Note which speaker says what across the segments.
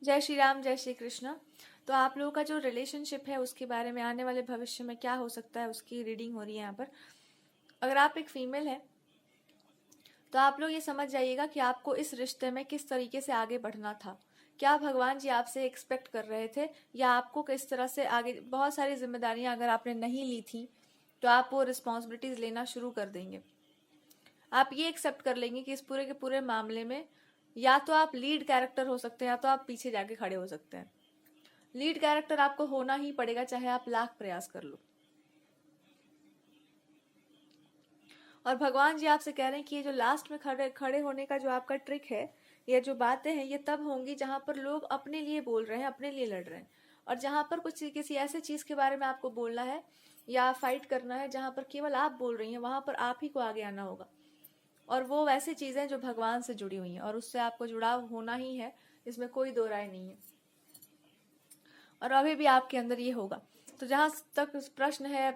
Speaker 1: जय श्री राम, जय श्री कृष्ण। तो आप लोगों का जो रिलेशनशिप है उसके बारे में आने वाले भविष्य में क्या हो सकता है उसकी रीडिंग हो रही है यहाँ पर। अगर आप एक फीमेल है तो आप लोग ये समझ जाइएगा कि आपको इस रिश्ते में किस तरीके से आगे बढ़ना था। क्या भगवान जी आपसे एक्सपेक्ट कर रहे थे, या आपको किस तरह से आगे। बहुत सारी जिम्मेदारियां अगर आपने नहीं ली थी तो आप वो रिस्पॉन्सिबिलिटीज लेना शुरू कर देंगे। आप ये एक्सेप्ट कर लेंगे कि इस पूरे के पूरे मामले में या तो आप लीड कैरेक्टर हो सकते हैं या तो आप पीछे जाके खड़े हो सकते हैं। लीड कैरेक्टर आपको होना ही पड़ेगा, चाहे आप लाख प्रयास कर लो। और भगवान जी आपसे कह रहे हैं कि ये जो लास्ट में खड़े खड़े होने का जो आपका ट्रिक है, ये जो बातें हैं, ये तब होंगी जहां पर लोग अपने लिए बोल रहे हैं, अपने लिए लड़ रहे हैं। और जहां पर कुछ किसी ऐसे चीज के बारे में आपको बोलना है या फाइट करना है जहां पर केवल आप बोल रही हैं, वहां पर आप ही को आगे आना होगा। और वो वैसी चीजें जो भगवान से जुड़ी हुई हैं और उससे आपको जुड़ाव होना ही है, इसमें कोई दो राय नहीं है। और अभी भी आपके अंदर ये होगा। तो जहां तक प्रश्न है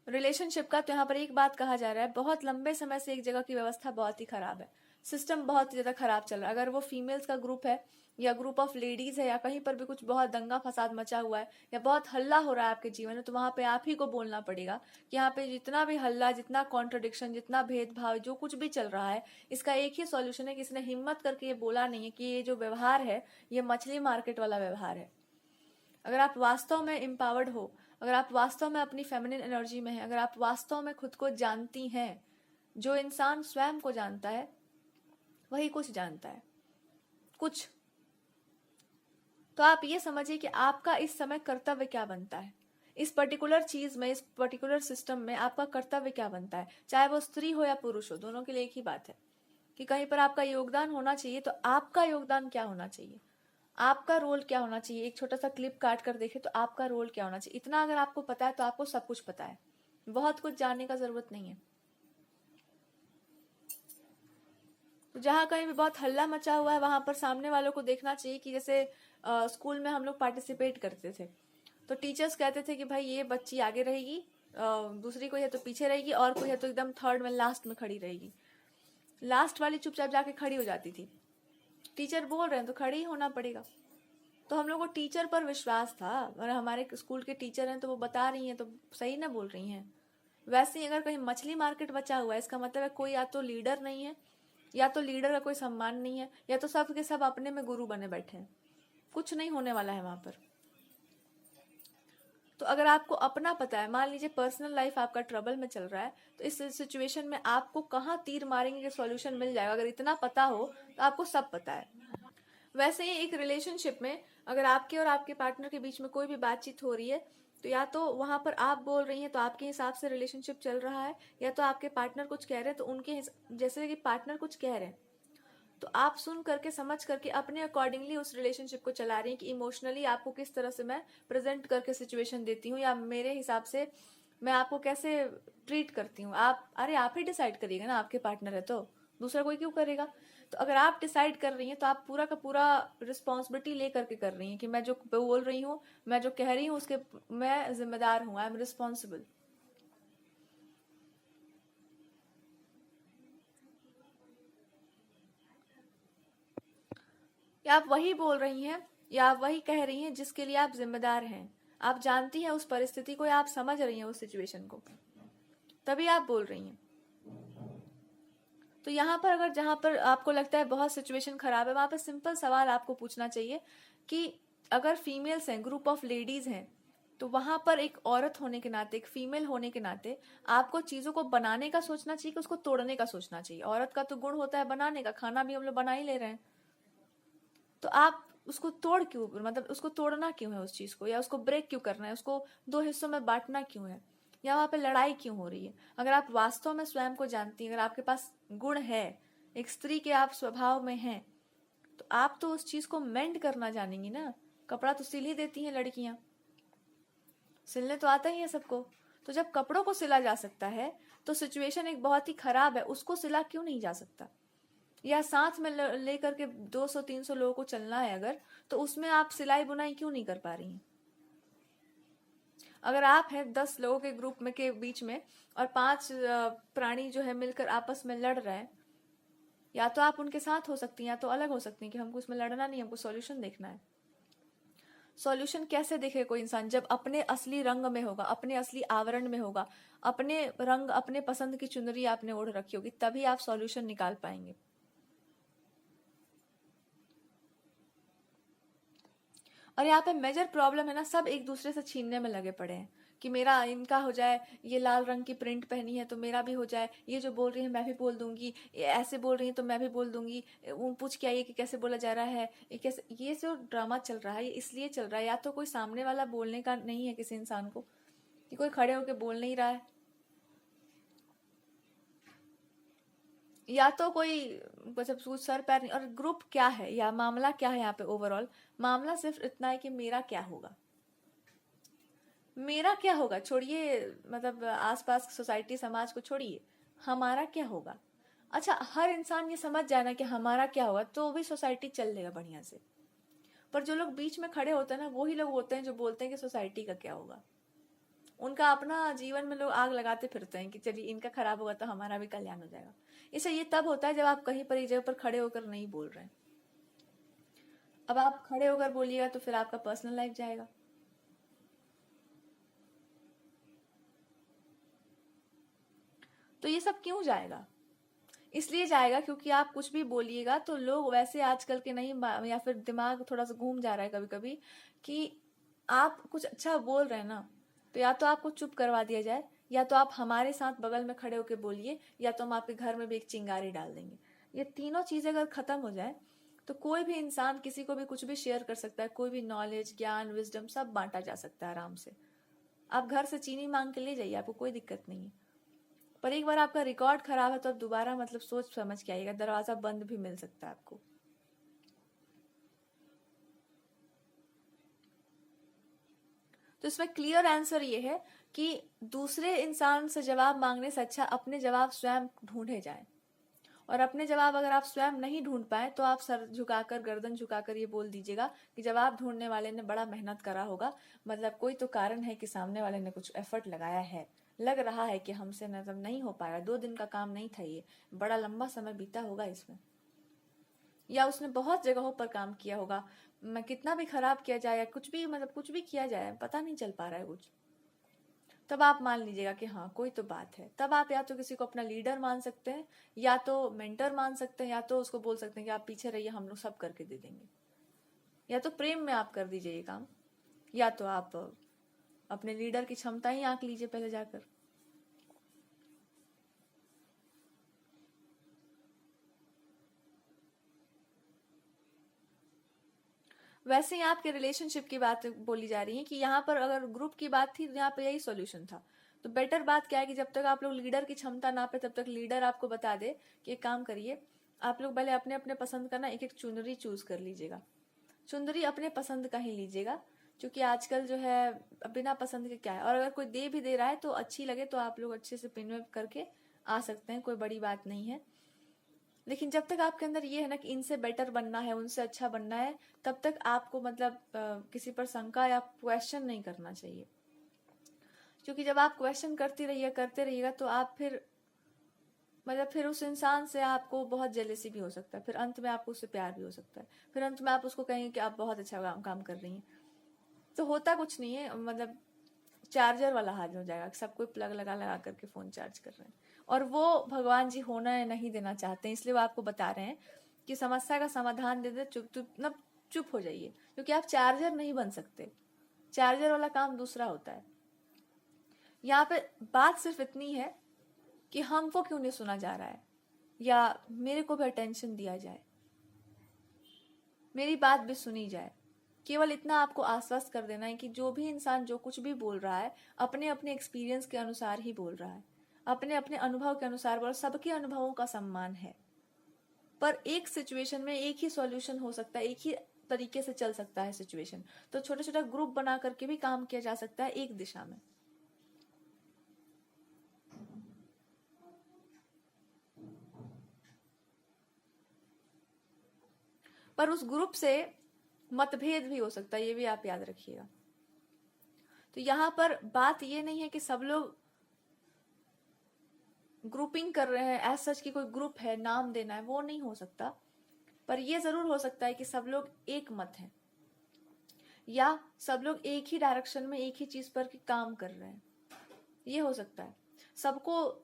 Speaker 1: रिलेशनशिप का, तो यहाँ पर एक बात कहा जा रहा है, बहुत लंबे समय से एक जगह की व्यवस्था बहुत ही खराब है, सिस्टम बहुत ही ज्यादा खराब चल रहा है। अगर वो फीमेल्स का ग्रुप है या ग्रुप ऑफ लेडीज है या कहीं पर भी कुछ बहुत दंगा फसाद मचा हुआ है या बहुत हल्ला हो रहा है आपके जीवन में, तो वहां पे आप ही को बोलना पड़ेगा कि यहाँ पे जितना भी हल्ला, जितना कॉन्ट्रडिक्शन, जितना भेदभाव, जो कुछ भी चल रहा है, इसका एक ही सॉल्यूशन है कि इसने हिम्मत करके ये बोला नहीं है कि ये जो व्यवहार है ये मछली मार्केट वाला व्यवहार है। अगर आप वास्तव में एम्पावर्ड हो, अगर आप वास्तव में अपनी फेमिनिन एनर्जी में हैं, अगर आप वास्तव में खुद को जानती हैं, जो इंसान स्वयं को जानता है वही कुछ जानता है, कुछ। तो आप ये समझिए कि आपका इस समय कर्तव्य क्या बनता है, इस पर्टिकुलर चीज में, इस पर्टिकुलर सिस्टम में आपका कर्तव्य क्या बनता है। चाहे वो स्त्री हो या पुरुष हो, दोनों के लिए एक ही बात है कि कहीं पर आपका योगदान होना चाहिए। तो आपका योगदान क्या होना चाहिए, आपका रोल क्या होना चाहिए। एक छोटा सा क्लिप काट कर देखे तो आपका रोल क्या होना चाहिए। इतना अगर आपको पता है तो आपको सब कुछ पता है, बहुत कुछ जानने का जरूरत नहीं है। तो जहां कहीं भी बहुत हल्ला मचा हुआ है वहां पर सामने वालों को देखना चाहिए कि जैसे स्कूल में हम लोग पार्टिसिपेट करते थे तो टीचर्स कहते थे कि भाई ये बच्ची आगे रहेगी, दूसरी कोई है तो पीछे रहेगी, और कोई है तो एकदम थर्ड में लास्ट में खड़ी रहेगी। लास्ट वाली चुपचाप जाके खड़ी हो जाती थी। टीचर बोल रहे हैं तो खड़ी ही होना पड़ेगा। तो हम लोग को टीचर पर विश्वास था, और हमारे स्कूल के टीचर हैं तो वो बता रही हैं तो सही ना बोल रही हैं। वैसे ही अगर कहीं मछली मार्केट बचा हुआ है, इसका मतलब है कोई या तो लीडर नहीं है, या तो लीडर का कोई सम्मान नहीं है, या तो सब के सब अपने में गुरु बने बैठे हैं। कुछ नहीं होने वाला है वहां पर। तो अगर आपको अपना पता है, मान लीजिए पर्सनल लाइफ आपका ट्रबल में चल रहा है, तो इस सिचुएशन में आपको कहाँ तीर मारेंगे कि सॉल्यूशन मिल जाएगा, अगर इतना पता हो तो आपको सब पता है। वैसे ही एक रिलेशनशिप में अगर आपके और आपके पार्टनर के बीच में कोई भी बातचीत हो रही है, तो या तो वहां पर आप बोल रही हैं तो आपके हिसाब से रिलेशनशिप चल रहा है, या तो आपके पार्टनर कुछ कह रहे हैं तो जैसे कि पार्टनर कुछ कह रहे हैं तो आप सुन करके, समझ करके अपने अकॉर्डिंगली उस रिलेशनशिप को चला रही हैं कि इमोशनली आपको किस तरह से मैं प्रेजेंट करके सिचुएशन देती हूँ, या मेरे हिसाब से मैं आपको कैसे ट्रीट करती हूँ। आप, अरे आप ही डिसाइड करिएगा ना, आपके पार्टनर है तो दूसरा कोई क्यों करेगा। तो अगर आप डिसाइड कर रही हैं तो आप पूरा का पूरा रिस्पॉन्सिबिलिटी ले करके कर रही हैं कि मैं जो बोल रही हूँ, मैं जो कह रही हूँ उसके मैं जिम्मेदार हूँ, आई एम रिस्पॉन्सिबल। या आप वही बोल रही हैं, या आप वही कह रही हैं जिसके लिए आप जिम्मेदार हैं। आप जानती हैं उस परिस्थिति को, या आप समझ रही हैं उस सिचुएशन को, तभी आप बोल रही हैं। तो यहाँ पर अगर जहां पर आपको लगता है बहुत सिचुएशन खराब है, वहां पर सिंपल सवाल आपको पूछना चाहिए कि अगर फीमेल्स हैं, ग्रुप ऑफ लेडीज हैं, तो वहां पर एक औरत होने के नाते, एक फीमेल होने के नाते आपको चीजों को बनाने का सोचना चाहिए कि उसको तोड़ने का सोचना चाहिए। औरत का तो गुण होता है बनाने का, खाना भी हम लोग बना ही ले रहे हैं, तो आप उसको तोड़ क्यों, मतलब उसको तोड़ना क्यों है उस चीज को, या उसको ब्रेक क्यों करना है, उसको दो हिस्सों में बांटना क्यों है, या वहां पे लड़ाई क्यों हो रही है। अगर आप वास्तव में स्वयं को जानती हैं, अगर आपके पास गुण है, एक स्त्री के आप स्वभाव में हैं, तो आप तो उस चीज को मेंड करना जानेंगी ना। कपड़ा तो सिल ही देती हैं लड़कियां, सिलने तो आता ही है सबको। तो जब कपड़ों को सिला जा सकता है तो सिचुएशन एक बहुत ही खराब है, उसको सिला क्यों नहीं जा सकता। या साथ में लेकर के 200-300 लोगों को चलना है अगर, तो उसमें आप सिलाई बुनाई क्यों नहीं कर पा रही हैं। अगर आप हैं 10 लोगों के ग्रुप में के बीच में और 5 प्राणी जो है मिलकर आपस में लड़ रहे हैं, या तो आप उनके साथ हो सकती हैं या तो अलग हो सकती हैं कि हमको इसमें लड़ना नहीं, हमको सॉल्यूशन देखना है। सॉल्यूशन कैसे देखे कोई इंसान? जब अपने असली रंग में होगा, अपने असली आवरण में होगा, अपने रंग, अपने पसंद की चुनरी आपने ओढ़ रखी होगी, तभी आप सॉल्यूशन निकाल पाएंगे। और यहाँ पे मेजर प्रॉब्लम है ना, सब एक दूसरे से छीनने में लगे पड़े हैं कि मेरा इनका हो जाए, ये लाल रंग की प्रिंट पहनी है तो मेरा भी हो जाए, ये जो बोल रही है मैं भी बोल दूंगी, ये ऐसे बोल रही है तो मैं भी बोल दूंगी, वो पूछ के आइए कि कैसे बोला जा रहा है, ये कैसे। ये जो ड्रामा चल रहा है ये इसलिए चल रहा है, या तो कोई सामने वाला बोलने का नहीं है किसी इंसान को, कि कोई खड़े होके बोल नहीं रहा है, या तो कोई मतलब कुछ सर पैर नहीं। और ग्रुप क्या है या मामला क्या है यहाँ पे? ओवरऑल मामला सिर्फ इतना है कि मेरा क्या होगा, मेरा क्या होगा छोड़िए, मतलब आसपास सोसाइटी समाज को छोड़िए, हमारा क्या होगा। अच्छा, हर इंसान ये समझ जाए ना कि हमारा क्या होगा, तो भी सोसाइटी चल लेगा बढ़िया से। पर जो लोग बीच में खड़े होते हैं ना, वही लोग होते हैं जो बोलते हैं कि सोसाइटी का क्या होगा। उनका अपना जीवन में लोग आग लगाते फिरते हैं कि चलिए इनका खराब होगा तो हमारा भी कल्याण हो जाएगा। इसे ये तब होता है जब आप कहीं पर एक जगह पर खड़े होकर नहीं बोल रहे हैं। अब आप खड़े होकर बोलिएगा तो फिर आपका पर्सनल लाइफ जाएगा। तो ये सब क्यों जाएगा? इसलिए जाएगा क्योंकि आप कुछ भी बोलिएगा तो लोग वैसे आजकल के नहीं, या फिर दिमाग थोड़ा सा घूम जा रहा है कभी कभी कि आप कुछ अच्छा बोल रहे हैं ना, तो या तो आपको चुप करवा दिया जाए, या तो आप हमारे साथ बगल में खड़े होकर बोलिए, या तो हम आपके घर में भी एक चिंगारी डाल देंगे। ये तीनों चीजें अगर खत्म हो जाए तो कोई भी इंसान किसी को भी कुछ भी शेयर कर सकता है, कोई भी नॉलेज, ज्ञान, विजडम सब बांटा जा सकता है आराम से। आप घर से चीनी मांग के ले जाइए, आपको कोई दिक्कत नहीं है। पर एक बार आपका रिकॉर्ड खराब है तो आप दोबारा मतलब सोच समझ के आइएगा, दरवाजा बंद भी मिल सकता है आपको। तो इसमें क्लियर आंसर ये है कि दूसरे इंसान से जवाब मांगने से अच्छा अपने जवाब स्वयं ढूंढे जाएं। और अपने जवाब अगर आप स्वयं नहीं ढूंढ पाए तो आप सर झुकाकर, गर्दन झुकाकर ये बोल दीजिएगा कि जवाब ढूंढने वाले ने बड़ा मेहनत करा होगा, मतलब कोई तो कारण है कि सामने वाले ने कुछ एफर्ट लगाया है, लग रहा है कि हमसे मतलब नहीं हो पाया, 2 दिन का काम नहीं था, ये बड़ा लंबा समय बीता होगा इसमें, या उसने बहुत जगहों पर काम किया होगा, मैं कितना भी खराब किया जाए या कुछ भी मतलब कुछ भी किया जाए पता नहीं चल पा रहा है कुछ। तब आप मान लीजिएगा कि हाँ कोई तो बात है। तब आप या तो किसी को अपना लीडर मान सकते हैं, या तो मेंटर मान सकते हैं, या तो उसको बोल सकते हैं कि आप पीछे रहिए, हम लोग सब करके दे देंगे। या तो प्रेम में आप कर दीजिए ये काम, या तो आप अपने लीडर की क्षमता ही आंक लीजिए पहले जाकर। वैसे ही आपके रिलेशनशिप की बात बोली जा रही है कि यहाँ पर अगर ग्रुप की बात थी तो यहाँ पर यही सॉल्यूशन था। तो बेटर बात क्या है कि जब तक आप लोग लीडर की क्षमता ना पे तब तक लीडर आपको बता दे कि एक काम करिए, आप लोग पहले अपने अपने पसंद का ना एक एक चुनरी चूज कर लीजिएगा। चुनरी अपने पसंद का ही लीजिएगा, क्योंकि आजकल जो है बिना पसंद के क्या है। और अगर कोई दे भी दे रहा है तो अच्छी लगे तो आप लोग अच्छे से पिन करके आ सकते हैं, कोई बड़ी बात नहीं है। लेकिन जब तक आपके अंदर ये है ना कि इनसे बेटर बनना है, उनसे अच्छा बनना है, तब तक आपको मतलब किसी पर शंका या क्वेश्चन नहीं करना चाहिए। क्योंकि जब आप क्वेश्चन करते रहिएगा तो आप फिर मतलब फिर उस इंसान से आपको बहुत जेलेसी भी हो सकता है, फिर अंत में आपको उससे प्यार भी हो सकता है, फिर अंत में आप उसको कहेंगे कि आप बहुत अच्छा काम कर रही हैं। तो होता कुछ नहीं है, मतलब चार्जर वाला हाल हो जाएगा, सब कोई प्लग लगा लगा करके फोन चार्ज कर रहे हैं, और वो भगवान जी होना है नहीं देना चाहते हैं। इसलिए वो आपको बता रहे हैं कि समस्या का समाधान दे दे, चुप हो जाइए, क्योंकि आप चार्जर नहीं बन सकते। चार्जर वाला काम दूसरा होता है। यहाँ पे बात सिर्फ इतनी है कि हमको क्यों नहीं सुना जा रहा है, या मेरे को भी अटेंशन दिया जाए, मेरी बात भी सुनी जाए। केवल इतना आपको आश्वस्त कर देना है कि जो भी इंसान जो कुछ भी बोल रहा है अपने अपने एक्सपीरियंस के अनुसार ही बोल रहा है, अपने अपने अनुभव के अनुसार बोल, सबके अनुभवों का सम्मान है। पर एक सिचुएशन में एक ही सॉल्यूशन हो सकता है, एक ही तरीके से चल सकता है सिचुएशन। तो छोटा छोटा ग्रुप बना करके भी काम किया जा सकता है एक दिशा में। पर उस ग्रुप से मतभेद भी हो सकता है, ये भी आप याद रखिएगा। तो यहाँ पर बात ये नहीं है कि सब लोग ग्रुपिंग कर रहे हैं एज सच की कोई ग्रुप है, नाम देना है, वो नहीं हो सकता। पर ये जरूर हो सकता है कि सब लोग एक मत हैं, या सब लोग एक ही डायरेक्शन में एक ही चीज पर काम कर रहे हैं, ये हो सकता है। सबको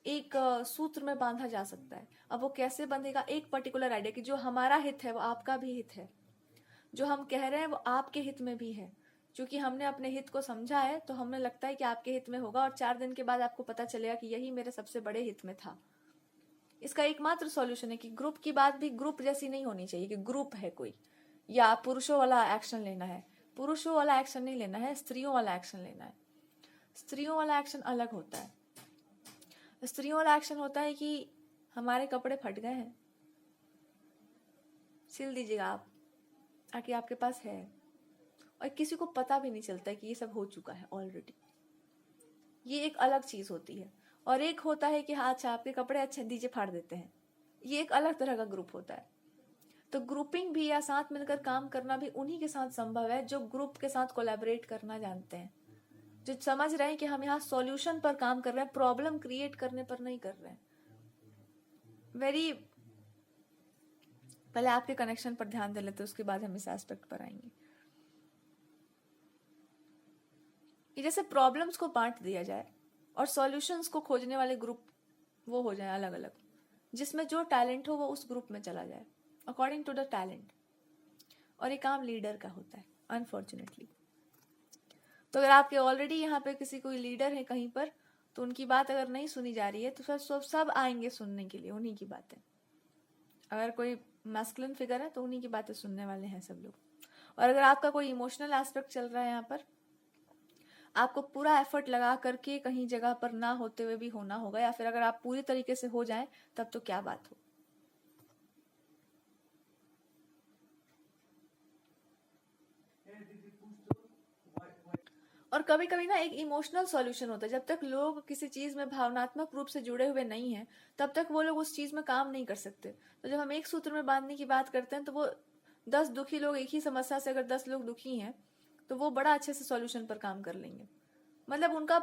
Speaker 1: एक सूत्र में बांधा जा सकता है। अब वो कैसे बंधेगा, एक पर्टिकुलर आइडिया कि जो हमारा हित है वो आपका भी हित है, जो हम कह रहे हैं वो आपके हित में भी है। क्योंकि हमने अपने हित को समझा है तो हमें लगता है कि आपके हित में होगा, और 4 दिन के बाद आपको पता चलेगा कि यही मेरे सबसे बड़े हित में था। इसका एकमात्र सॉल्यूशन है कि ग्रुप की बात भी ग्रुप जैसी नहीं होनी चाहिए कि ग्रुप है कोई, या पुरुषों वाला एक्शन लेना है। पुरुषों वाला एक्शन नहीं लेना है, स्त्रियों वाला एक्शन लेना है। स्त्रियों वाला एक्शन अलग होता है। स्त्रियों वाला एक्शन होता है कि हमारे कपड़े फट गए हैं, सिल दीजिएगा आप, आके आपके पास है, और किसी को पता भी नहीं चलता है कि ये सब हो चुका है ऑलरेडी। ये एक अलग चीज होती है। और एक होता है कि हाँ अच्छा आपके कपड़े अच्छे, दीजिए फाड़ देते हैं, ये एक अलग तरह का ग्रुप होता है। तो ग्रुपिंग भी या साथ मिलकर काम करना भी उन्हीं के साथ संभव है जो ग्रुप के साथ कोलैबोरेट करना जानते हैं, जो समझ रहे हैं कि हम यहाँ सॉल्यूशन पर काम कर रहे हैं, प्रॉब्लम क्रिएट करने पर नहीं कर रहे हैं। वेरी पहले आपके कनेक्शन पर ध्यान दे लेते, उसके बाद हम इस एस्पेक्ट पर आएंगे कि जैसे प्रॉब्लम्स को बांट दिया जाए और सॉल्यूशंस को खोजने वाले ग्रुप वो हो जाए अलग अलग, जिसमें जो टैलेंट हो वो उस ग्रुप में चला जाए अकॉर्डिंग टू द टैलेंट। और ये काम लीडर का होता है अनफॉर्चुनेटली। तो अगर आपके ऑलरेडी यहाँ पे किसी कोई लीडर है कहीं पर, तो उनकी बात अगर नहीं सुनी जा रही है तो सब आएंगे सुनने के लिए उन्हीं की बातें। अगर कोई मैस्कुलिन फिगर है तो उन्हीं की बातें सुनने वाले हैं सब लोग। और अगर आपका कोई इमोशनल एस्पेक्ट चल रहा है यहाँ पर, आपको पूरा एफर्ट लगा करके कहीं जगह पर ना होते हुए भी होना होगा, या फिर अगर आप पूरी तरीके से हो जाएं तब तो क्या बात हो। और कभी कभी ना एक इमोशनल सॉल्यूशन होता है। जब तक लोग किसी चीज में भावनात्मक रूप से जुड़े हुए नहीं हैं तब तक वो लोग उस चीज में काम नहीं कर सकते। तो जब हम एक सूत्र में बांधने की बात करते हैं तो वो 10 दुखी लोग, एक ही समस्या से अगर 10 लोग दुखी हैं तो वो बड़ा अच्छे से सॉल्यूशन पर काम कर लेंगे। मतलब उनका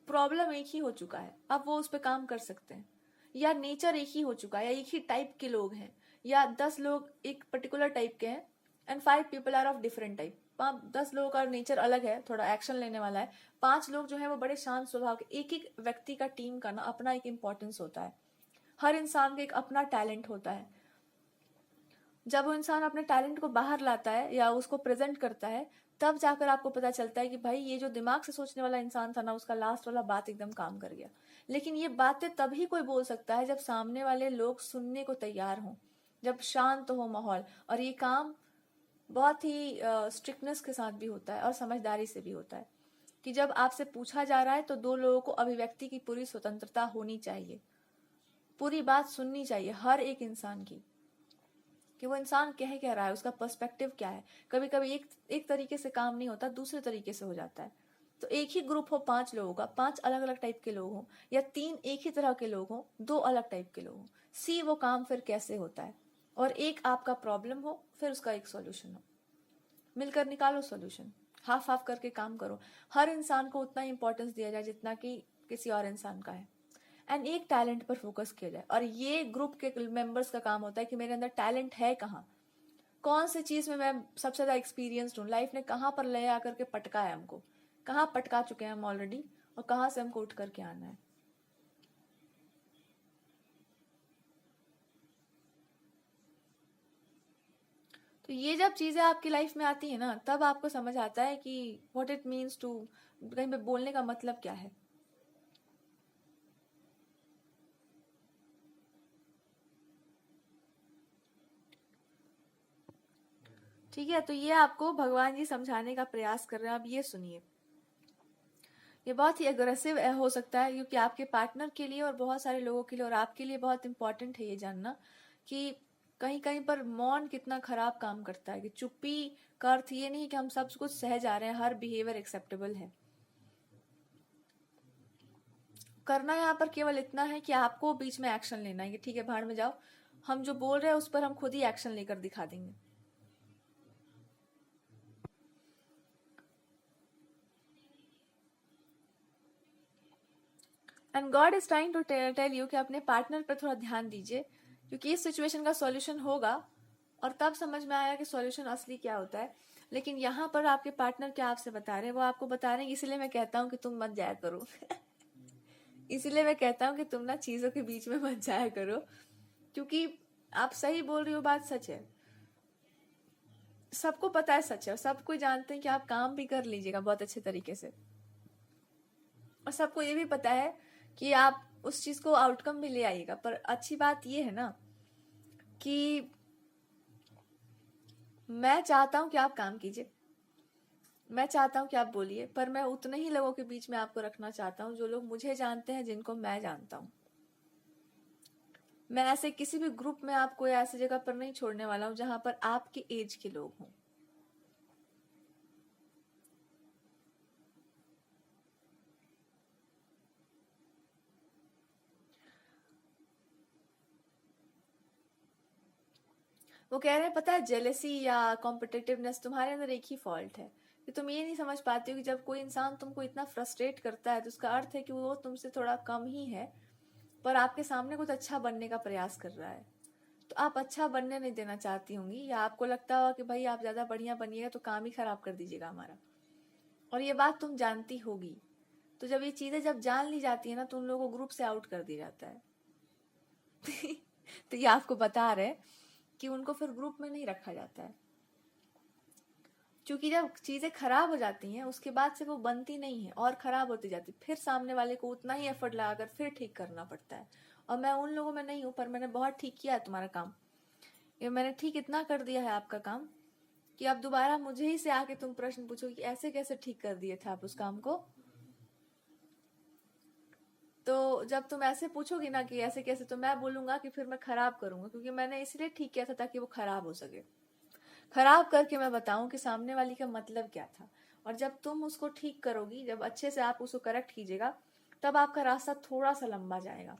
Speaker 1: प्रॉब्लम एक ही हो चुका है, अब वो उस पर काम कर सकते हैं। या नेचर एक ही हो चुका है, या एक ही टाइप के लोग हैं, या 10 लोग एक पर्टिकुलर टाइप के हैं and 5 people are of different type. 10 लोगों का नेचर अलग है, थोड़ा एक्शन लेने वाला है। 5 लोग जो है वो बड़े शांत स्वभाव के। एक एक व्यक्ति का, टीम का ना अपना एक इम्पोर्टेंस होता है। हर इंसान का एक अपना टैलेंट होता है। जब वो इंसान अपने टैलेंट को बाहर लाता है या उसको प्रेजेंट करता है, तब जाकर आपको पता चलता है कि भाई ये जो दिमाग से सोचने वाला इंसान था ना, उसका लास्ट वाला बात एकदम काम कर गया। लेकिन ये बातें तभी कोई बोल सकता है जब सामने वाले लोग सुनने को तैयार हों, जब शांत हो माहौल। और ये काम बहुत ही स्ट्रिक्टनेस के साथ भी होता है और समझदारी से भी होता है कि जब आपसे पूछा जा रहा है तो 2 लोगों को अभिव्यक्ति की पूरी स्वतंत्रता होनी चाहिए, पूरी बात सुननी चाहिए हर एक इंसान की, कि वो इंसान कह रहा है, उसका पर्सपेक्टिव क्या है। कभी कभी एक तरीके से काम नहीं होता, दूसरे तरीके से हो जाता है। तो एक ही ग्रुप हो 5 लोगों का, 5 अलग अलग टाइप के लोग हों, या 3 एक ही तरह के लोग हों, 2 अलग टाइप के लोग हों, सी वो काम फिर कैसे होता है। और एक आपका प्रॉब्लम हो, फिर उसका एक सॉल्यूशन हो, मिलकर निकालो सॉल्यूशन। हाफ हाफ करके काम करो, हर इंसान को उतना इंपॉर्टेंस दिया जाए जितना कि किसी और इंसान का है, एंड एक टैलेंट पर फोकस किया जाए। और ये ग्रुप के मेंबर्स का काम होता है कि मेरे अंदर टैलेंट है कहाँ, कौन सी चीज में मैं सबसे ज्यादा एक्सपीरियंस्ड हूँ, लाइफ ने कहाँ पर ले आकर के पटका है हमको, कहाँ पटका चुके हैं हम ऑलरेडी, और कहाँ से हमको उठ करके आना है। तो ये जब चीजें आपकी लाइफ में आती है ना, तब आपको समझ आता है कि व्हाट इट मीन्स टू, कहीं पे बोलने का मतलब क्या है। ठीक है, तो ये आपको भगवान जी समझाने का प्रयास कर रहे हैं। आप ये सुनिए, ये बहुत ही अग्रेसिव हो सकता है क्योंकि आपके पार्टनर के लिए और बहुत सारे लोगों के लिए और आपके लिए बहुत इंपॉर्टेंट है ये जानना कि कहीं कहीं पर मौन कितना खराब काम करता है। कि चुप्पी का अर्थ ये नहीं कि हम सब कुछ सह जा रहे हैं, हर बिहेवियर एक्सेप्टेबल है। करना यहाँ पर केवल इतना है कि आपको बीच में एक्शन लेना है कि ठीक है भाड़ में जाओ, हम जो बोल रहे हैं उस पर हम खुद ही एक्शन लेकर दिखा देंगे। And God is trying to tell you कि अपने पार्टनर पर थोड़ा ध्यान दीजिए, क्योंकि इस सिचुएशन का सॉल्यूशन होगा और तब समझ में आया कि सॉल्यूशन असली क्या होता है। लेकिन यहाँ पर आपके पार्टनर क्या आपसे बता रहे हैं, वो आपको बता रहे हैं, इसलिए मैं कहता हूँ कि तुम मत जाया करो इसीलिए मैं कहता हूँ कि तुम ना चीजों के बीच में मत जाया करो, क्योंकि आप सही बोल रही हो, बात सच है, सबको पता है सच है, और सब कोई जानते हैं कि आप काम भी कर लीजिएगा बहुत अच्छे तरीके से, और सबको ये भी पता है कि आप उस चीज को आउटकम भी ले आइएगा। पर अच्छी बात ये है ना कि मैं चाहता हूं कि आप काम कीजिए, मैं चाहता हूं कि आप बोलिए, पर मैं उतने ही लोगों के बीच में आपको रखना चाहता हूं जो लोग मुझे जानते हैं, जिनको मैं जानता हूं। मैं ऐसे किसी भी ग्रुप में आपको ऐसी जगह पर नहीं छोड़ने वाला हूं जहां पर आपके एज के लोग हों। वो कह रहे हैं पता है, जेलेसी या कॉम्पिटिटिवनेस तुम्हारे अंदर एक ही फॉल्ट है कि तुम ये नहीं समझ पाती हो कि जब कोई इंसान तुमको इतना फ्रस्ट्रेट करता है तो उसका अर्थ है कि वो तुमसे थोड़ा कम ही है, पर आपके सामने कुछ अच्छा बनने का प्रयास कर रहा है। तो आप अच्छा बनने नहीं देना चाहती होंगी, या आपको लगता होगा कि भाई आप ज्यादा बढ़िया बनिएगा तो काम ही खराब कर दीजिएगा हमारा, और ये बात तुम जानती होगी। तो जब ये चीजें जब जान ली जाती है ना, तो उन लोगों को ग्रुप से आउट कर दिया जाता है तो ये आपको बता रहे कि उनको फिर ग्रुप में नहीं रखा जाता है, क्योंकि जब चीजें खराब हो जाती हैं उसके बाद से वो बनती नहीं है और खराब होती जाती, फिर सामने वाले को उतना ही एफर्ट लगाकर फिर ठीक करना पड़ता है। और मैं उन लोगों में नहीं हूं, पर मैंने बहुत ठीक किया है तुम्हारा काम, ये मैंने ठीक इतना कर दिया है आपका काम कि अब दोबारा मुझे ही से आके तुम प्रश्न पूछो कि ऐसे कैसे ठीक कर दिए थे आप उस काम को। तो जब तुम ऐसे पूछोगी ना कि ऐसे कैसे, तो मैं बोलूंगा कि फिर मैं खराब करूंगा, क्योंकि मैंने इसलिए ठीक किया था ताकि वो खराब हो सके, खराब करके मैं बताऊं कि सामने वाली का मतलब क्या था। और जब तुम उसको ठीक करोगी, जब अच्छे से आप उसको करेक्ट कीजिएगा, तब आपका रास्ता थोड़ा सा लंबा जाएगा।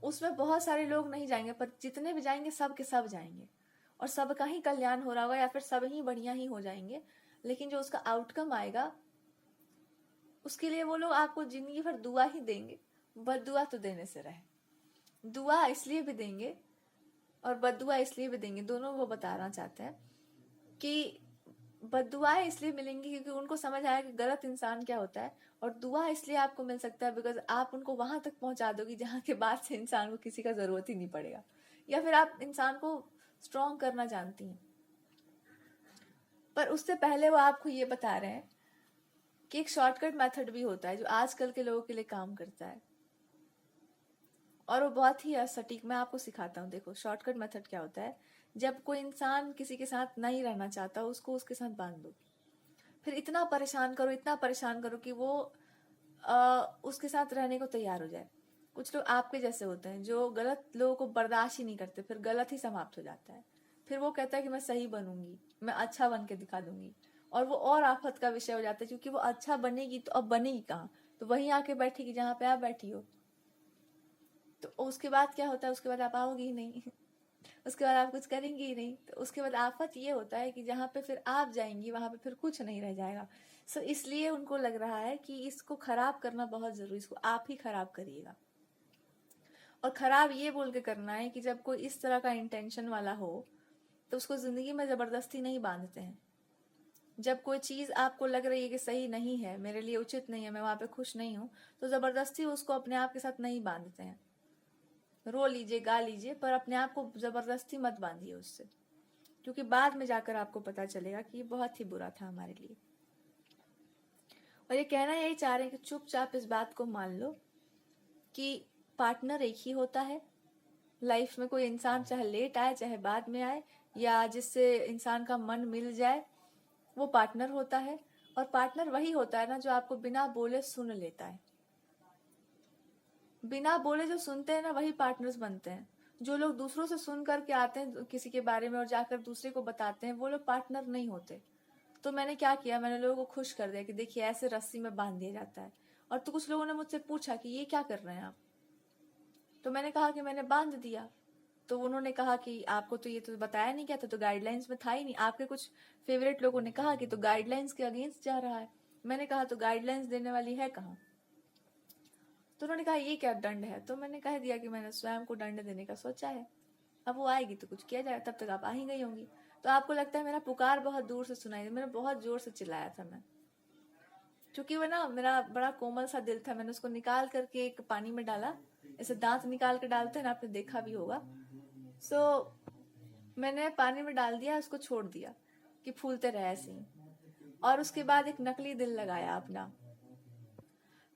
Speaker 1: उसमें बहुत सारे लोग नहीं जाएंगे, पर जितने भी जाएंगे सब के सब जाएंगे, और सबका ही कल्याण हो रहा होगा, या फिर सब ही बढ़िया ही हो जाएंगे। लेकिन जो उसका आउटकम आएगा, उसके लिए वो लोग आपको जिंदगी भर दुआ ही देंगे। बददुआ तो देने से रहे, दुआ इसलिए भी देंगे और बददुआ इसलिए भी देंगे, दोनों वो बताना चाहते हैं कि बददुआएं इसलिए मिलेंगी क्योंकि उनको समझ आया कि गलत इंसान क्या होता है, और दुआ इसलिए आपको मिल सकता है बिकॉज आप उनको वहां तक पहुंचा दोगी जहां के बाद से इंसान को किसी का जरूरत ही नहीं पड़ेगा, या फिर आप इंसान को स्ट्रॉन्ग करना जानती हैं। पर उससे पहले वो आपको ये बता रहे हैं कि एक शॉर्टकट मेथड भी होता है जो आजकल के लोगों के लिए काम करता है, और वो बहुत ही सटीक। मैं आपको सिखाता हूँ, देखो शॉर्टकट मेथड क्या होता है। जब कोई इंसान किसी के साथ नहीं रहना चाहता, उसको उसके साथ बांध दो, फिर इतना परेशान करो, इतना परेशान करो कि वो उसके साथ रहने को तैयार हो जाए। कुछ लोग आपके जैसे होते हैं जो गलत लोगों को बर्दाश्त ही नहीं करते, फिर गलत ही समाप्त हो जाता है। फिर वो कहता है कि मैं सही बनूंगी, मैं अच्छा बन के दिखा दूंगी, और वो और आफत का विषय हो जाता है, क्योंकि वो अच्छा बनेगी तो अब बनेगी कहाँ, तो वहीं आके बैठेगी जहाँ पे आप बैठी हो। तो उसके बाद क्या होता है, उसके बाद आप आओगी ही नहीं उसके बाद आप कुछ करेंगे ही नहीं, तो उसके बाद आफत ये होता है कि जहाँ पे फिर आप जाएंगी वहां पे फिर कुछ नहीं रह जाएगा। सो इसलिए उनको लग रहा है कि इसको खराब करना बहुत जरूरी, इसको आप ही खराब करिएगा। और खराब ये बोल के करना है कि जब कोई इस तरह का इंटेंशन वाला हो तो उसको जिंदगी में जबरदस्ती नहीं बांधते हैं। जब कोई चीज आपको लग रही है कि सही नहीं है, मेरे लिए उचित नहीं है, मैं वहां पे खुश नहीं हूं, तो जबरदस्ती उसको अपने आप के साथ नहीं बांधते हैं। रो लीजिए, गा लीजिए, पर अपने आप को जबरदस्ती मत बांधिए उससे, क्योंकि बाद में जाकर आपको पता चलेगा कि ये बहुत ही बुरा था हमारे लिए। और ये कहना यही चाह रहे हैं कि चुपचाप इस बात को मान लो कि पार्टनर एक ही होता है लाइफ में। कोई इंसान चाहे लेट आए चाहे बाद में आए, या जिससे इंसान का मन मिल जाए, वो पार्टनर होता है। और पार्टनर वही होता है ना जो आपको बिना बोले सुन लेता है। बिना बोले जो सुनते हैं ना, वही पार्टनर्स बनते हैं। जो लोग दूसरों से सुन करके आते हैं किसी के बारे में और जाकर दूसरे को बताते हैं, वो लोग पार्टनर नहीं होते। तो मैंने क्या किया, मैंने लोगों को खुश कर दिया कि देखिए ऐसे रस्सी में बांध दिया जाता है। और तो कुछ लोगों ने मुझसे पूछा कि ये क्या कर रहे हैं आप, तो मैंने कहा कि मैंने बांध दिया। तो उन्होंने कहा कि आपको तो ये तो बताया नहीं, क्या था, तो गाइडलाइंस में था ही नहीं। आपके कुछ फेवरेट लोगों ने कहा कि तो गाइडलाइंस के अगेंस्ट जा रहा है। मैंने कहा तो गाइडलाइंस देने वाली है कहाँ। तो उन्होंने कहा ये क्या दंड है, तो मैंने कह दिया कि मैंने स्वयं को दंड देने का सोचा है, अब वो आएगी तो कुछ किया जाए, तब तक आप आ ही गई होंगी। तो आपको लगता है मेरा पुकार बहुत दूर से सुनाई, मैंने बहुत जोर से चिल्लाया था मैं, क्योंकि वो ना मेरा बड़ा कोमल सा दिल था। मैंने उसको निकाल करके एक पानी में डाला, ऐसे दांत निकाल के डालते हैं ना, आपने देखा भी होगा। सो मैंने पानी में डाल दिया, उसको छोड़ दिया कि फूलते रहे ऐसे ही, और उसके बाद एक नकली दिल लगाया अपना।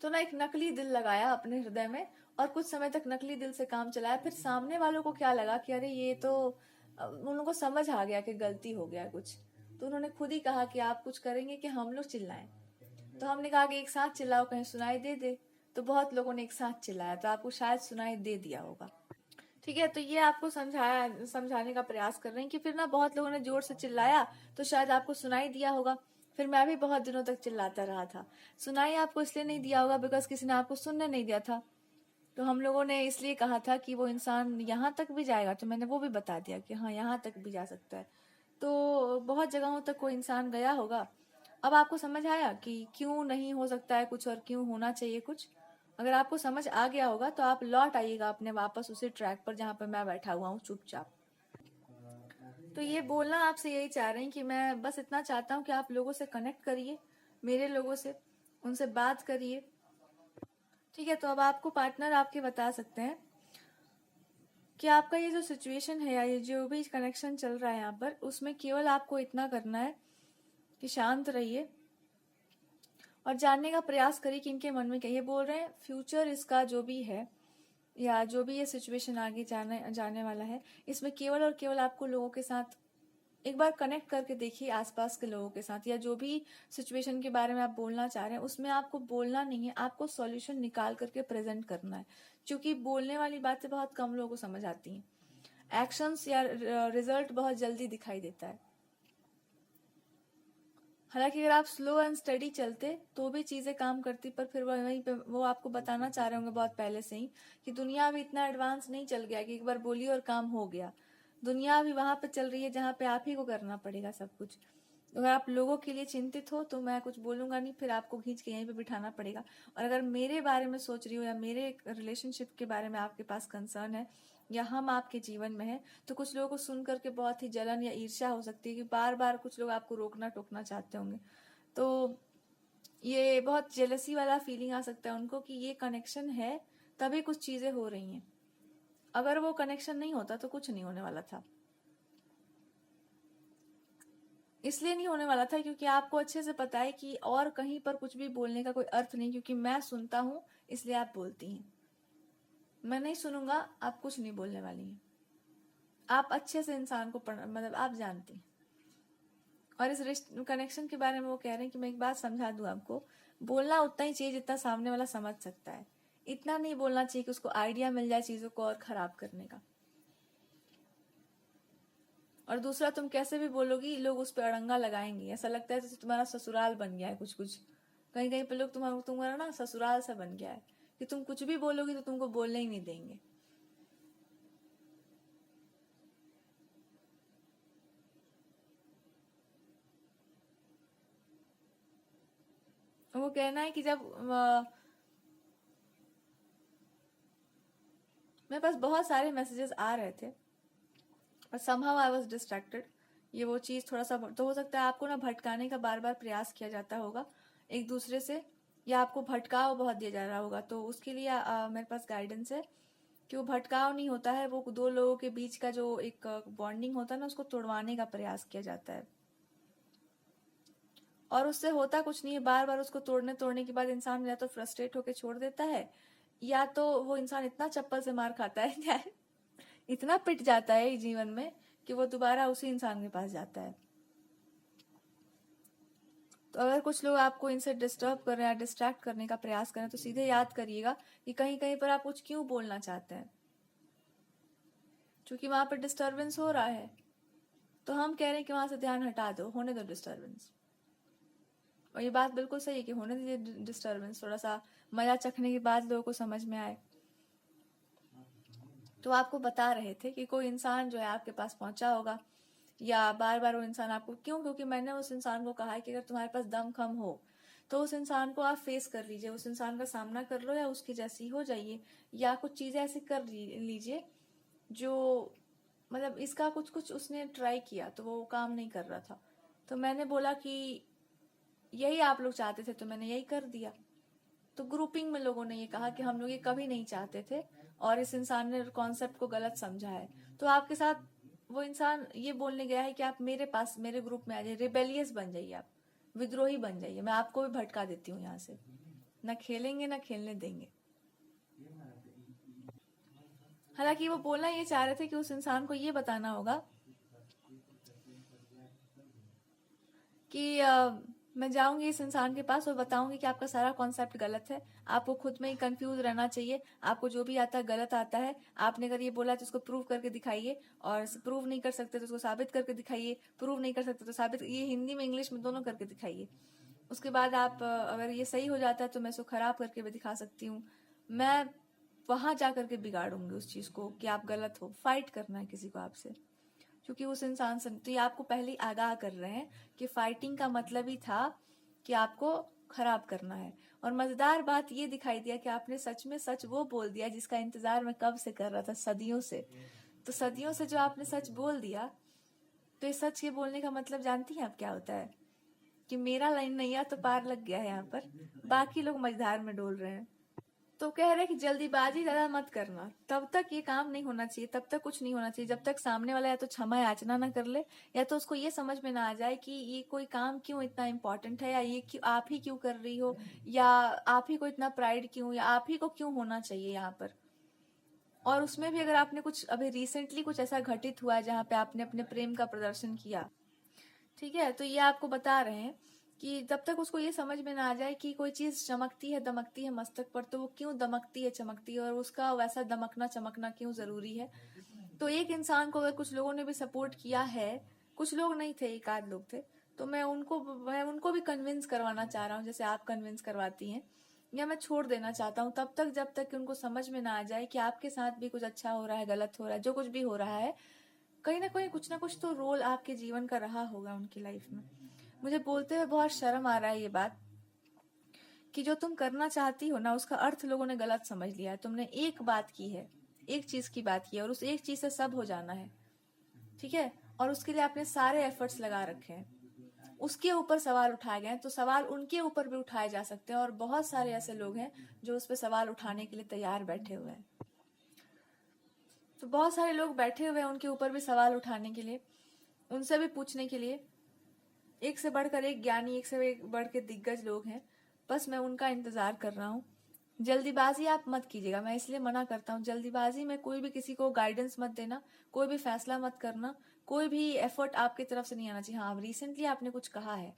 Speaker 1: तो ना एक नकली दिल लगाया अपने हृदय में, और कुछ समय तक नकली दिल से काम चलाया। फिर सामने वालों को क्या लगा कि अरे ये तो, उन लोगों को समझ आ गया कि गलती हो गया कुछ, तो उन्होंने खुद ही कहा कि आप कुछ करेंगे कि हम लोग चिल्लाएं। तो हमने कहा कि एक साथ चिल्लाओ, कहीं सुनाई दे दे। तो बहुत लोगों ने एक साथ चिल्लाया, तो आपको शायद सुनाई दे दिया होगा। ठीक है, तो ये आपको समझाने का प्रयास कर रहे हैं कि फिर ना बहुत लोगों ने जोर से चिल्लाया, तो शायद आपको सुनाई दिया होगा। फिर मैं भी बहुत दिनों तक चिल्लाता रहा था। सुनाई आपको इसलिए नहीं दिया होगा बिकॉज किसी ने आपको सुनने नहीं दिया था। तो हम लोगों ने इसलिए कहा था कि वो इंसान यहाँ तक भी जाएगा, तो मैंने वो भी बता दिया कि हाँ यहाँ तक भी जा सकता है। तो बहुत जगहों तक कोई इंसान गया होगा। अब आपको समझ आया कि क्यों नहीं हो सकता है कुछ और क्यों होना चाहिए कुछ। अगर आपको समझ आ गया होगा तो आप लौट आइएगा अपने वापस उसी ट्रैक पर जहाँ पर मैं बैठा हुआ हूँ चुपचाप। तो ये बोलना आपसे यही चाह रहे हैं कि मैं बस इतना चाहता हूँ कि आप लोगों से कनेक्ट करिए, मेरे लोगों से, उनसे बात करिए। ठीक है, तो अब आपको पार्टनर आपके बता सकते हैं कि आपका ये जो सिचुएशन है या ये जो भी कनेक्शन चल रहा है यहाँ पर, उसमें केवल आपको इतना करना है कि शांत रहिए और जानने का प्रयास करिए कि इनके मन में क्या ये बोल रहे हैं। फ्यूचर इसका जो भी है या जो भी ये सिचुएशन आगे जाने वाला है, इसमें केवल और केवल आपको लोगों के साथ एक बार कनेक्ट करके देखिए, आसपास के लोगों के साथ, या जो भी सिचुएशन के बारे में आप बोलना चाह रहे हैं उसमें आपको बोलना नहीं है, आपको सॉल्यूशन निकाल करके प्रेजेंट करना है। क्योंकि बोलने वाली बातें बहुत कम लोगों को समझ आती हैं, एक्शंस या रिजल्ट बहुत जल्दी दिखाई देता है। हालांकि अगर आप स्लो एंड स्टडी चलते तो भी चीजें काम करती, पर फिर वहीं पे वो आपको बताना चाह रहे होंगे बहुत पहले से ही कि दुनिया अभी इतना एडवांस नहीं चल गया कि एक बार बोलिए और काम हो गया। दुनिया अभी वहां पे चल रही है जहाँ पे आप ही को करना पड़ेगा सब कुछ। अगर आप लोगों के लिए चिंतित हो तो मैं कुछ बोलूंगा नहीं, फिर आपको खींच के यहीं पे बिठाना पड़ेगा। और अगर मेरे बारे में सोच रही हो या मेरे रिलेशनशिप के बारे में आपके पास कंसर्न है या हम आपके जीवन में है, तो कुछ लोगों को सुन करके बहुत ही जलन या ईर्ष्या हो सकती है कि बार बार कुछ लोग आपको रोकना टोकना चाहते होंगे। तो ये बहुत जेलसी वाला फीलिंग आ सकता है उनको कि ये कनेक्शन है तभी कुछ चीजें हो रही हैं, अगर वो कनेक्शन नहीं होता तो कुछ नहीं होने वाला था। इसलिए नहीं होने वाला था क्योंकि आपको अच्छे से पता है कि और कहीं पर कुछ भी बोलने का कोई अर्थ नहीं, क्योंकि मैं सुनता हूं इसलिए आप बोलती हैं। मैं नहीं सुनूंगा, आप कुछ नहीं बोलने वाली हैं। आप अच्छे से इंसान को मतलब आप जानती हैं। और इस कनेक्शन के बारे में वो कह रहे हैं कि मैं एक बात समझा दूं आपको, बोलना उतना ही चाहिए जितना सामने वाला समझ सकता है। इतना नहीं बोलना चाहिए कि उसको आइडिया मिल जाए चीजों को और खराब करने का। और दूसरा, तुम कैसे भी बोलोगी लोग उस पर अड़ंगा लगाएंगे, ऐसा लगता है जैसे तुम्हारा ससुराल बन गया है। कुछ कुछ कहीं कहीं पे लोग तुम्हारा ना ससुराल सा बन गया है कि तुम कुछ भी बोलोगी तो तुमको बोलने ही नहीं देंगे। वो कहना है कि जब मेरे पास बहुत सारे मैसेजेस आ रहे थे और somehow I was distracted। ये वो चीज थोड़ा सा तो हो सकता है आपको ना भटकाने का बार बार प्रयास किया जाता होगा एक दूसरे से, या आपको भटकाव बहुत दिया जा रहा होगा। तो उसके लिए मेरे पास गाइडेंस है कि वो भटकाव नहीं होता है, वो दो लोगों के बीच का जो एक बॉन्डिंग होता है ना, उसको तोड़वाने का प्रयास किया जाता है। और उससे होता कुछ नहीं है, बार बार उसको तोड़ने के बाद इंसान या तो फ्रस्ट्रेट होकर छोड़ देता है, या तो वो इंसान इतना चप्पल से मार खाता है इतना पिट जाता है जीवन में कि वो दोबारा उसी इंसान के पास जाता है। तो अगर कुछ लोग आपको इनसे डिस्टर्ब कर रहे हैं, डिस्ट्रैक्ट करने का प्रयास कर रहे हैं, तो सीधे याद करिएगा कि कहीं कहीं पर आप कुछ क्यों बोलना चाहते हैं, क्योंकि वहां पर डिस्टर्बेंस हो रहा है। तो हम कह रहे हैं कि वहां से ध्यान हटा दो, होने दो डिस्टर्बेंस। और ये बात बिल्कुल सही है कि होने दीजिए डिस्टर्बेंस, थोड़ा सा मजा चखने के बाद लोगों को समझ में आए। तो आपको बता रहे थे कि कोई इंसान जो है आपके पास पहुंचा होगा, या बार बार वो इंसान आपको क्यों, क्योंकि मैंने उस इंसान को कहा है कि अगर तुम्हारे पास दम कम हो तो उस इंसान को आप फेस कर लीजिए, उस इंसान का सामना कर लो या उसकी जैसी हो जाइए, या कुछ चीजें ऐसी कर लीजिए जो मतलब इसका कुछ कुछ उसने ट्राई किया तो वो काम नहीं कर रहा था, तो मैंने बोला कि यही आप लोग चाहते थे तो मैंने यही कर दिया। तो ग्रुपिंग में लोगों ने ये कहा कि हम लोग ये कभी नहीं चाहते थे और इस इंसान ने कॉन्सेप्ट को गलत समझा है। तो आपके साथ वो इंसान ये बोलने गया है कि आप मेरे पास मेरे ग्रुप में आ जाइए, रिबेलियस बन जाइए, आप विद्रोही बन जाइए, मैं आपको भी भटका देती हूँ यहाँ से, ना खेलेंगे ना खेलने देंगे। हालांकि वो बोलना ये चाह रहे थे कि उस इंसान को ये बताना होगा कि मैं जाऊंगी इस इंसान के पास और बताऊंगी कि आपका सारा कॉन्सेप्ट गलत है, आपको खुद में ही कंफ्यूज रहना चाहिए, आपको जो भी आता है गलत आता है, आपने अगर ये बोला तो उसको प्रूव करके दिखाइए, और प्रूव नहीं कर सकते तो उसको साबित करके दिखाइए, प्रूव नहीं कर सकते तो साबित, ये हिंदी में इंग्लिश में दोनों करके दिखाइए। उसके बाद आप अगर ये सही हो जाता है तो मैं इसको खराब करके भी दिखा सकती हूँ, मैं वहां जा करके बिगाड़ूंगी उस चीज को कि आप गलत हो। फाइट करना है किसी को आपसे, क्योंकि उस इंसान से तो ये आपको पहले ही आगाह कर रहे हैं कि फाइटिंग का मतलब ही था कि आपको खराब करना है। और मजेदार बात ये दिखाई दिया कि आपने सच में सच वो बोल दिया जिसका इंतजार मैं कब से कर रहा था, सदियों से। तो सदियों से जो आपने सच बोल दिया, तो ये सच के बोलने का मतलब जानती हैं आप क्या होता है? कि मेरा लाइन नैया तो पार लग गया है, यहाँ पर बाकी लोग मझधार में डोल रहे हैं। तो कह रहे हैं कि जल्दीबाजी ज्यादा मत करना, तब तक ये काम नहीं होना चाहिए, तब तक कुछ नहीं होना चाहिए जब तक सामने वाला या तो क्षमा याचना ना कर ले, या तो उसको ये समझ में ना आ जाए कि ये कोई काम क्यों इतना इम्पोर्टेंट है, या ये क्यों आप ही क्यों कर रही हो, या आप ही को इतना प्राइड क्यों, या आप ही को क्यों होना चाहिए यहाँ पर। और उसमें भी अगर आपने कुछ अभी रिसेंटली कुछ ऐसा घटित हुआ है जहाँ पे आपने अपने प्रेम का प्रदर्शन किया, ठीक है, तो ये आपको बता रहे हैं कि जब तक उसको ये समझ में ना आ जाए कि कोई चीज चमकती है दमकती है मस्तक पर, तो वो क्यों दमकती है चमकती है और उसका वैसा दमकना चमकना क्यों जरूरी है। तो एक इंसान को अगर कुछ लोगों ने भी सपोर्ट किया है, कुछ लोग नहीं थे, एक आध लोग थे, तो मैं उनको भी कन्विंस करवाना चाह रहा हूँ जैसे आप कन्विंस करवाती हैं, या मैं छोड़ देना चाहता हूँ तब तक जब तक कि उनको समझ में ना आ जाए कि आपके साथ भी कुछ अच्छा हो रहा है, गलत हो रहा है, जो कुछ भी हो रहा है, कहीं ना कुछ तो रोल आपके जीवन का रहा होगा उनकी लाइफ में। मुझे बोलते हुए बहुत शर्म आ रहा है ये बात कि जो तुम करना चाहती हो ना उसका अर्थ लोगों ने गलत समझ लिया है। तुमने एक बात की है, एक चीज की बात की है, और उस एक चीज से सब हो जाना है, ठीक है, और उसके लिए आपने सारे एफर्ट्स लगा रखे हैं, उसके ऊपर सवाल उठाए गए हैं, तो सवाल उनके ऊपर भी उठाए जा सकते हैं, और बहुत सारे ऐसे लोग हैं जो उस पर सवाल उठाने के लिए तैयार बैठे हुए हैं। तो बहुत सारे लोग बैठे हुए हैं उनके ऊपर भी सवाल उठाने के लिए, उनसे भी पूछने के लिए, एक से बढ़कर एक ज्ञानी, एक से बढ़ के दिग्गज लोग हैं, बस मैं उनका इंतजार कर रहा हूँ। जल्दीबाजी आप मत कीजिएगा, मैं इसलिए मना करता हूँ, जल्दीबाजी में कोई भी किसी को गाइडेंस मत देना, कोई भी फैसला मत करना, कोई भी एफर्ट आपकी तरफ से नहीं आना चाहिए। हाँ, रिसेंटली आपने कुछ कहा है,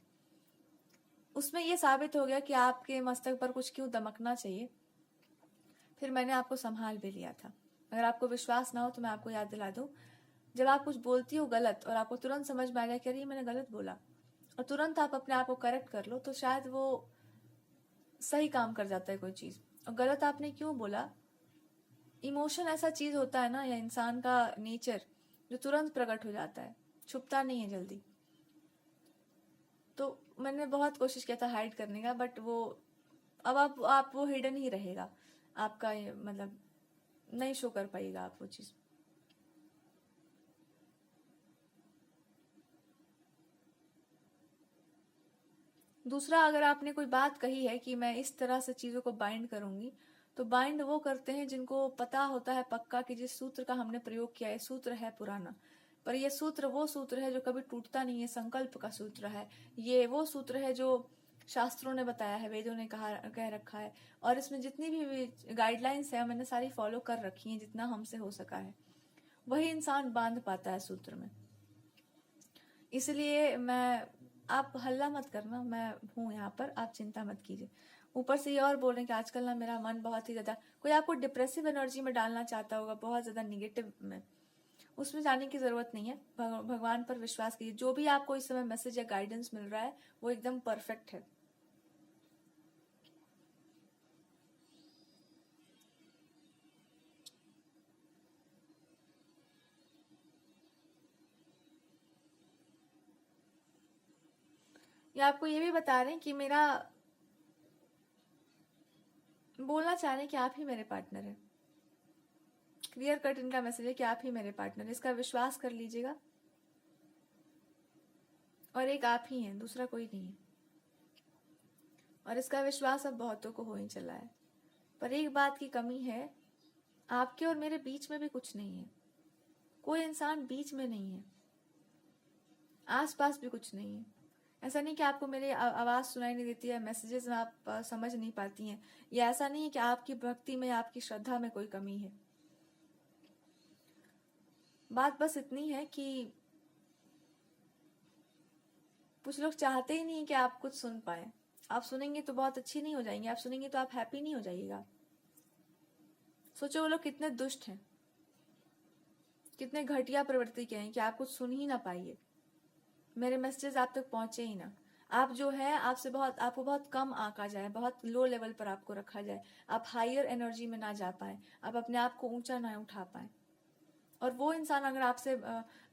Speaker 1: उसमें यह साबित हो गया कि आपके मस्तक पर कुछ क्यों दमकना चाहिए, फिर मैंने आपको संभाल भी लिया था। अगर आपको विश्वास ना हो तो मैं आपको याद दिला दूं, जब आप कुछ बोलती हो गलत और आपको तुरंत समझ में आ जाए कि अरे मैंने गलत बोला, और तुरंत आप अपने आप को करेक्ट कर लो, तो शायद वो सही काम कर जाता है कोई चीज। और गलत आपने क्यों बोला, इमोशन ऐसा चीज होता है ना, या इंसान का नेचर जो तुरंत प्रकट हो जाता है, छुपता नहीं है जल्दी। तो मैंने बहुत कोशिश किया था हाइड करने का, बट वो अब आप वो हिडन ही रहेगा आपका, मतलब नहीं शो कर पाएगा आप वो चीज। दूसरा, अगर आपने कोई बात कही है कि मैं इस तरह से चीजों को बाइंड करूंगी, तो बाइंड वो करते हैं जिनको पता होता है पक्का कि जिस सूत्र का हमने प्रयोग किया है सूत्र है पुराना, पर यह सूत्र वो सूत्र है जो कभी टूटता नहीं है, संकल्प का सूत्र है, ये वो सूत्र है जो शास्त्रों ने बताया है, वेदों ने कह रखा है, और इसमें जितनी भी गाइडलाइंस है मैंने सारी फॉलो कर रखी है जितना हमसे हो सका है, वही इंसान बांध पाता है सूत्र में। इसलिए आप हल्ला मत करना, मैं हूँ यहाँ पर, आप चिंता मत कीजिए। ऊपर से ये और बोल रहे हैं कि आजकल ना मेरा मन बहुत ही ज्यादा, कोई आपको डिप्रेसिव एनर्जी में डालना चाहता होगा, बहुत ज्यादा निगेटिव में, उसमें जाने की जरूरत नहीं है। भगवान पर विश्वास कीजिए, जो भी आपको इस समय मैसेज या गाइडेंस मिल रहा है वो एकदम परफेक्ट है। या आपको ये भी बता रहे हैं कि मेरा बोलना चाह रहे हैं कि आप ही मेरे पार्टनर हैं। क्लियर कट इनका मैसेज है कि आप ही मेरे पार्टनर, इसका विश्वास कर लीजिएगा। और एक आप ही हैं, दूसरा कोई नहीं है। और इसका विश्वास अब बहुतों को हो ही चला है। पर एक बात की कमी है, आपके और मेरे बीच में भी कुछ नहीं है। कोई इंसान बीच में नहीं है, आसपास भी कुछ नहीं है। ऐसा नहीं कि आपको मेरी आवाज़ सुनाई नहीं देती है, मैसेजेस में आप समझ नहीं पाती हैं, या ऐसा नहीं है कि आपकी भक्ति में, आपकी श्रद्धा में कोई कमी है। बात बस इतनी है कि कुछ लोग चाहते ही नहीं कि आप कुछ सुन पाए। आप सुनेंगे तो बहुत अच्छी नहीं हो जाएंगे, आप सुनेंगे तो आप हैप्पी नहीं हो जाइएगा। सोचो वो लोग कितने दुष्ट हैं, कितने घटिया प्रवृत्ति के हैं कि आप कुछ सुन ही ना पाइए, मेरे मैसेजेस आप तक पहुंचे ही ना। आप जो है आपको बहुत कम आंका जाए, बहुत लो लेवल पर आपको रखा जाए, आप हायर एनर्जी में ना जा पाए, आप अपने आप को ऊंचा ना उठा पाए। और वो इंसान अगर आपसे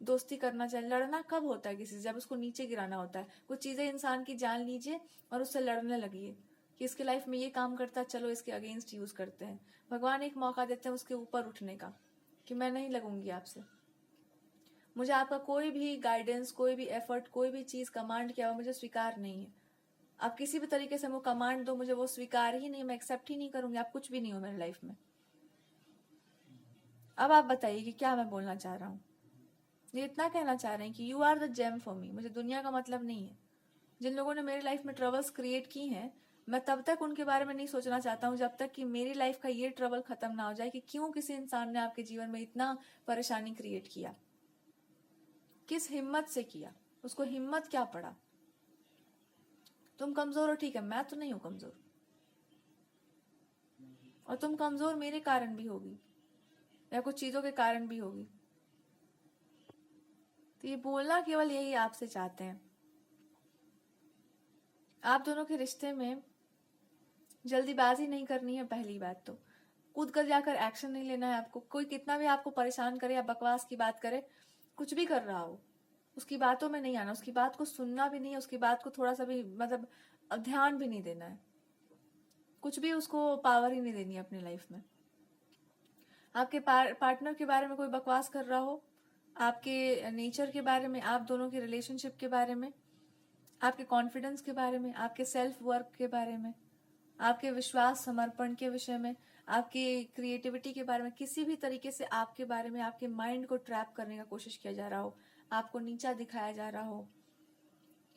Speaker 1: दोस्ती करना चाहे, लड़ना कब होता है किसी से? जब उसको नीचे गिराना होता है। कुछ चीजें इंसान की जान लीजिए और उससे लड़ने लगिए कि इसके लाइफ में ये काम करता है, चलो इसके अगेंस्ट यूज करते हैं। भगवान एक मौका देते हैं उसके ऊपर उठने का, कि मैं नहीं लगूंगी आपसे, मुझे आपका कोई भी गाइडेंस, कोई भी एफर्ट, कोई भी चीज कमांड किया हुआ मुझे स्वीकार नहीं है। आप किसी भी तरीके से वो कमांड दो, मुझे वो स्वीकार ही नहीं, मैं एक्सेप्ट ही नहीं करूंगी। आप कुछ भी नहीं हो मेरे लाइफ में। अब आप बताइए कि क्या मैं बोलना चाह रहा हूँ। ये इतना कहना चाह रहे हैं कि you are the gem for me. मुझे दुनिया का मतलब नहीं है। जिन लोगों ने मेरी लाइफ में ट्रबल्स क्रिएट की हैं, मैं तब तक उनके बारे में नहीं सोचना चाहता हूँ जब तक कि मेरी लाइफ का ये ट्रबल खत्म ना हो जाए कि क्यों किसी इंसान ने आपके जीवन में इतना परेशानी क्रिएट किया, किस हिम्मत से किया, उसको हिम्मत क्या पड़ा। तुम कमजोर हो, ठीक है, मैं तो नहीं हूं कमजोर, और तुम कमजोर मेरे कारण भी होगी या कुछ चीजों के कारण भी होगी। तो ये बोलना केवल यही आपसे चाहते हैं। आप दोनों के रिश्ते में जल्दीबाजी नहीं करनी है। पहली बात तो कूद कर जाकर एक्शन नहीं लेना है आपको। कोई कितना भी आपको परेशान करे या बकवास की बात करे, कुछ भी कर रहा हो, उसकी बातों में नहीं आना, उसकी बात को सुनना भी नहीं है, उसकी बात को थोड़ा सा भी मतलब ध्यान भी नहीं देना है, कुछ भी उसको पावर ही नहीं देनी है अपनी लाइफ में। आपके पार्टनर के बारे में कोई बकवास कर रहा हो, आपके नेचर के बारे में, आप दोनों के रिलेशनशिप के बारे में, आपके कॉन्फिडेंस के बारे में, आपके सेल्फ वर्क के बारे में, आपके विश्वास समर्पण के विषय में, आपकी क्रिएटिविटी के बारे में, किसी भी तरीके से आपके बारे में आपके माइंड को ट्रैप करने का कोशिश किया जा रहा हो, आपको नीचा दिखाया जा रहा हो,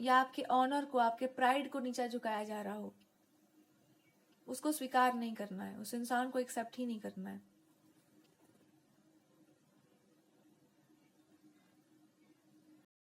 Speaker 1: या आपके ऑनर को, आपके प्राइड को नीचा झुकाया जा रहा हो, उसको स्वीकार नहीं करना है, उस इंसान को एक्सेप्ट ही नहीं करना है।